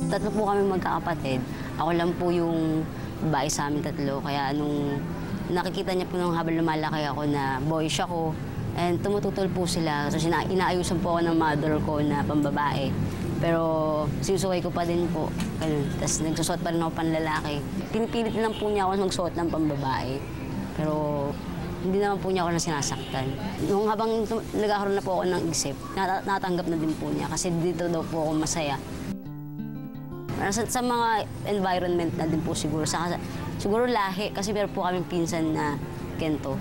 Tatlo po kami magkakapatid. Ako lang po yung babae sa amin tatlo. Kaya nung nakikita niya po nung habang lumalaki ako na boyish ako, and tumututol po sila. So inaayusan po ako ng mother ko na pambabae. Pero sinusukay ko pa din po. Ganun. Tapos nagsusot pa rin ako panlalaki. Pinipilit lang po niya ako magsuot ng pambabae. Pero hindi naman po niya ako na sinasaktan. Nung habang nagkakaroon na po ako ng isip, natanggap na din po niya kasi dito daw po ako masaya. Sa mga environment na din po siguro. Siguro lahi kasi meron po kaming pinsan na Kento.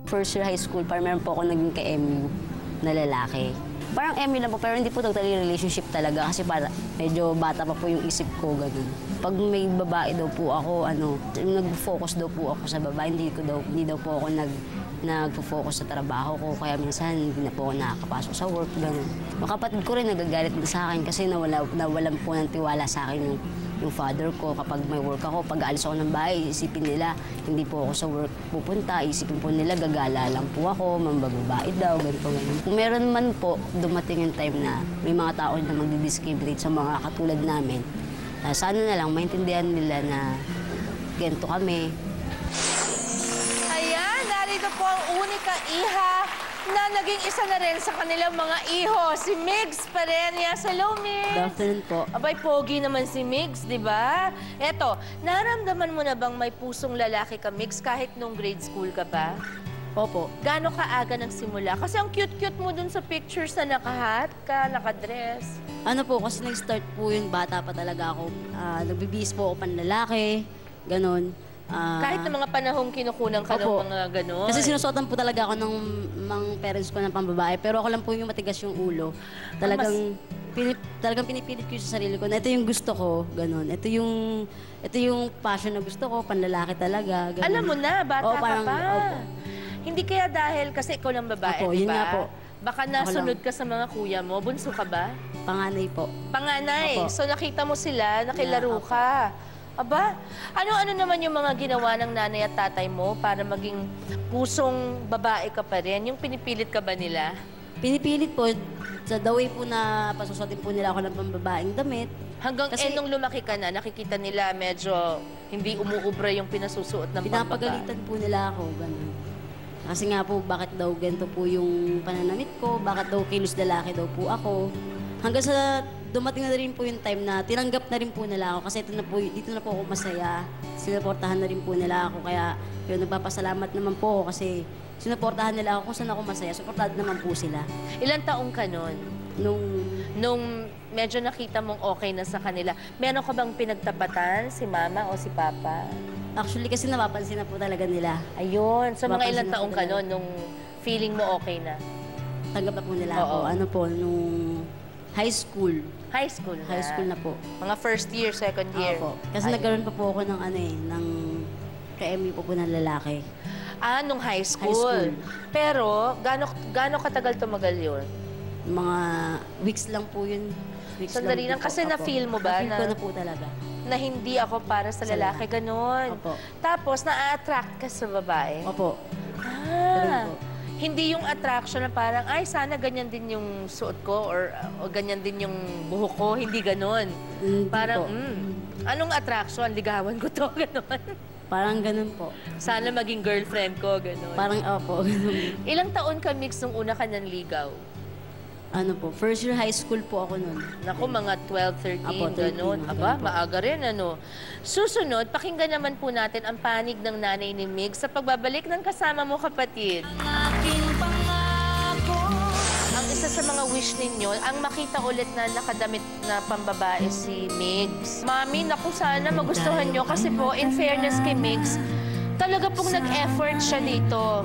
First year high school, parang meron po ako naging ka-MU na lalaki. Parang MU lang po, pero hindi po totally relationship talaga kasi medyo bata pa po yung isip ko, ganun. Pag may babae daw po ako, nag-focus daw po ako sa babae, hindi daw po ako nag-focus sa trabaho ko, kaya minsan hindi na po ako nakakapasok sa work, ganun. Mga kapatid ko rin nagagalit sa akin kasi nawalan po ng tiwala sa akin yung father ko. Kapag may work ako, pag aalis ako ng bahay, isipin nila, hindi po ako sa work pupunta. Isipin po nila, gagala lang po ako, mambababae daw, ganito, ganun. Kung meron man po, dumating yung time na may mga tao na magdi-discriminate sa mga katulad namin, sana na lang maintindihan nila na ganito kami. Ayan, narito po ang unika iha na naging isa na rin sa kanilang mga iho, si Migs Parenias. Hello, Migs! Good afternoon po. Abay, pogi naman si Migs, di ba? Eto, naramdaman mo na bang may pusong lalaki ka, Migs, kahit nung grade school ka pa? Opo. Gaano kaaga nagsimula? Kasi ang cute-cute mo dun sa pictures na nakahat ka, nakadress. Ano po, kasi nag-start po yun, bata pa talaga ako. Nagbibihis po ako panlalaki, ganun. Kahit na mga panahong kinukunan ka ng mga gano'n. Kasi sinusuotan po talaga ako ng parents ko ng pambabae, pero ako lang po yung matigas yung ulo. Talagang pinipilit ko sa sarili ko na ito yung gusto ko, gano'n. Ito yung passion na gusto ko, panlalaki talaga, gano'n. Alam mo na, bata ka pa. Opo. Hindi kaya dahil kasi ikaw lang babae, Opo, di yun nga ba? po. Baka nasunod ka sa mga kuya mo. Bunso ka ba? Panganay po. Panganay. Opo. So nakita mo sila, nakilaro Yeah, ka. Aba, ano-ano naman yung mga ginawa ng nanay at tatay mo para maging pusong babae ka pa rin? Yung pinipilit ka ba nila? Pinipilit po, sa the way po na pasusuotin po nila ako ng pambabaeng damit. Hanggang Kasi nung lumaki ka na, nakikita nila medyo hindi umuubra yung pinasusuot ng pambabae. Pinapagalitan po nila ako, gano'n. Kasi nga po, bakit daw ganito po yung pananamit ko, bakit daw kilos lalaki daw po ako. Hanggang sa dumating na rin po yung time na tinanggap na rin po nila ako kasi dito na po ako masaya. Sinuportahan na rin po nila ako, kaya yun, nagpapasalamat naman po ako kasi sinuportahan nila ako kung saan ako masaya. Suportahan naman po sila. Ilang taong ka nun? Nung medyo nakita mong okay na sa kanila, meron ka bang pinagtapatan, si mama o si papa? Actually, kasi napapansin na po talaga nila. Ayun. So, mga Napapansin ilang na po taong ka talaga. nun, nung feeling mo okay na? Tanggap na po nila Oo. ako. Ano po, nung high school. High school na? High school na po. Mga first year, second year? Opo. Kasi nagkaroon pa po ako ng ng ka-MU po ng lalaki. Nung high school. High school. Pero, gaano katagal tumagal yun? Mga weeks lang po yun. Weeks Sandali lang. po. Kasi Opo. na-feel mo ba Na-feel na- ko na po talaga. Na hindi ako para sa lalaki, ganon. Opo. Tapos, na-attract ka sa babae? Opo. Ganun po. Hindi yung attraction na parang, ay, sana ganyan din yung suot ko or ganyan din yung buhok ko. Hindi ganon. Hindi Parang, po. anong attraction? Ligawan ko to, ganon. Parang ganun po. Sana maging girlfriend ko, ganon. Parang opo. Ganun. Ilang taon ka, Mix, nung una ka nanligaw? Ano po, first year high school po ako nun. Naku, mga 12, 13, Apo, 13, gano'n. mga Aba, ganun po. maaga rin, ano. Susunod, pakinggan naman po natin ang panig ng nanay ni Mig sa pagbabalik ng kasama mo, kapatid. Ang isa sa mga wish ninyo, ang makita ulit na nakadamit na pambabae si Migs. Mami, naku, sana magustuhan nyo kasi po, in fairness kay Migs, talaga pong nag-effort siya dito.